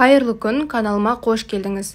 Қайырлы күн, каналыма қош келдіңіз.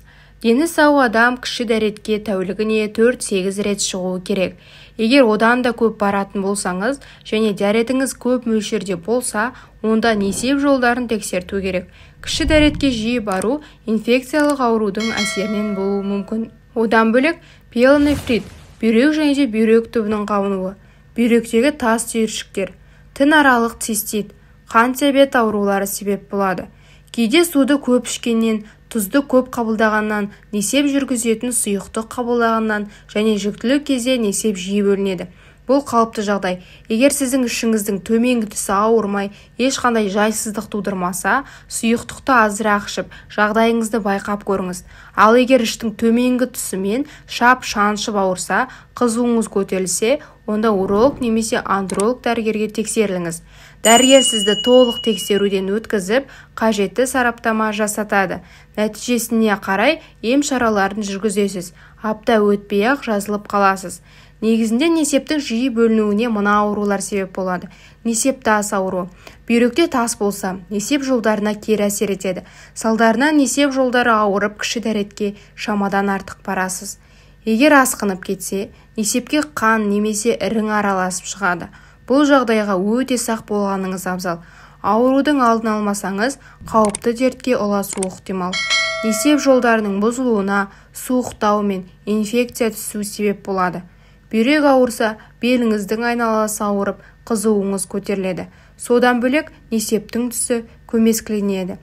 Дені сау адам кіші дәретке тәулігіне 4-8 рет шығуы керек. Егер одан да көп баратын болсаңыз және дәретіңіз көп мөлшерде болса, онда несеп жолдарын тексерту керек. Кіші дәретке жиі бару инфекциялық аурудың әсерінен болуы мүмкін. Одан бөлек пиелонефрит, бүйрек және де бүйрек түбінің қабынуы, бүйректегі тас түйіршіктер, тінаралық цистит, қант диабет аурулары себеп болады. Кейде суды көп ішкеннен, тұзды көп қабылдағаннан, несеп жүргізетін сұйықтық қабылдағаннан және жүктілік кезде несеп жиі бөлінеді. Бұл қалыпты жағдай. Егер сіздің ішіңіздің төменгі тұсы ауырмай, ешқандай жайсыздық тудырмаса, сұйықтықты азырақ ішіп, жағдайыңызды байқап көріңіз. Ал егер іштің төменгі тұсымен шап-шаншып ауырса, қызуыңыз көтерілсе, онда уролог немесе андролог дәрігерге тексеріліңіз. Дәрігер сізді толық тексеруден өткізіп, қажетті сараптама жасатады. Нәтижесіне қарай ем шараларын жүргізесіз. Апта өтпей-ақ жазылып қаласыз. Негізінде несептің жиі бөлінуіне мына аурулар себеп болады. Несеп тас ауруы. Бүйректе тас болса, несеп жолдарына кері әсер етеді. Салдарынан несеп жолдары ауырып, кіші дәретке шамадан артық барасыз. Егер асқынып кетсе, несепке қан немесе ірің араласып шығады. Бұл жағдайға өте сақ болғаныңыз абзал. Аурудың алдын алмасаңыз, қауіпті дертке ұласуы ықтимал. Несеп жолдарының бұзылуына, суықтау мен инфекция түсу себеп болады. Бүйрек ауырса, беліңіздің айналасы ауырып, қызуыңыз көтеріледі. Содан бөлек несептің түсі көмескіленеді.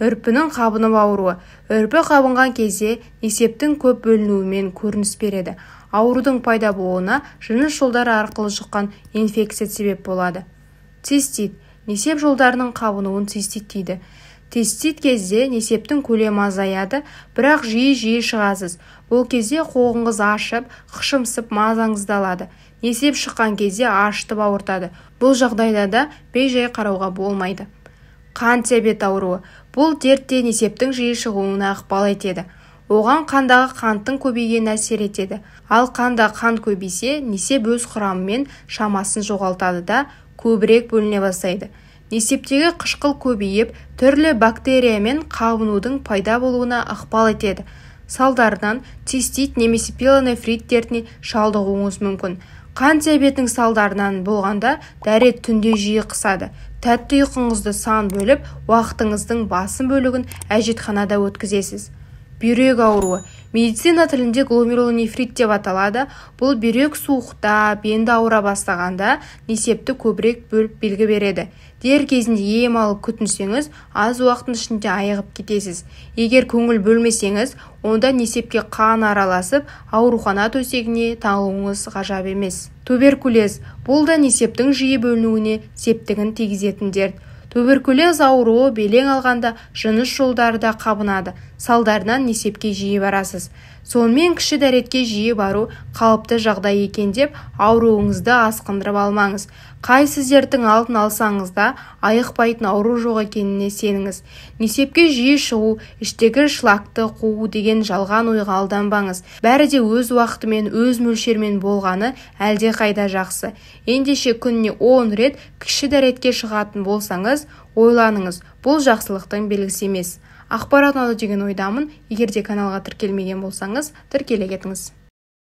Үрпінің қабынып ауруы. Үрпі қабынған кезде несептің көп бөлінуімен көрініс береді. Аурудың пайда болуына жыныс жолдары арқылы жұққан инфекция себеп болады. Цистит. Несеп жолдарының қабынуын цистит дейді. Цистит кезде несептің көлемі азаяды, бірақ жиі шығасыз. Бұл кезде қоғыңыз ашып, қышымсып, мазаңызды алады. Несеп шыққан кезде ашытып ауыртады. Бұл жағдайда да бей-жай қарауға болмайды. Қант диабет ауруы. Бұл дертте несептің жиі шығуына ықпал етеді. Оған қандағы қанттың көбейгені әсер етеді. Ал қанда қан көбейсе, несеп өз құрамымен шамасын жоғалтады да көбірек бөліне бастайды. Несептегі қышқыл көбейіп, түрлі бактериямен қабынудың пайда болуына ықпал етеді. Салдарынан цистит немесе пиелонефрит дертіне шалдығуыңыз мүмкін. Қант диабетінің салдарынан болғанда дәрет түнде жиі қысады. Тәтті ұйқыңызды сан бөліп, уақытыңыздың басым бөлігін әжетханада өткізесіз. Бүйрек ауруы. Медицина тілінде гломерулонефрит деп аталады. Бұл бүйрек суықта, бенді ауыра бастағанда несепті көбірек бөліп белгі береді. Дер кезінде ем алып күтінсеңіз, аз уақыттың ішінде айығып кетесіз. Егер көңіл бөлмесеңіз, онда несепке қан араласып, аурухана төсегіне таңылуыңыз ғажап емес. Туберкулез. Бұл да несептің жиі бөлінуіне септігін тигізетін дерт. Туберкулез ауруы белең алғанда жыныс жолдары да қабынады. Салдарынан несепке жиі барасыз. Сонымен кіші дәретке жиі бару қалыпты жағдай екен деп ауруыңызды асқындырып алмаңыз. Қайсы дерттің алдын алсаңыз да айықпайтын ауру жоқ екеніне сеніңіз. Несепке жиі шығу, іштегі шлакты қуу деген жалған ойға алданбаңыз. Бәрі де өз уақытымен, өз мөлшермен болғаны әлде қайда жақсы. Ендеше күніне 10 рет кіші дәретке шығатын болсаңыз, ойланыңыз, бұл жақсылықтың белгісі емес. Ақпарат ұнады деген ойдамын. Егер де каналға тіркелмеген болсаңыз, тіркеле кетіңіз.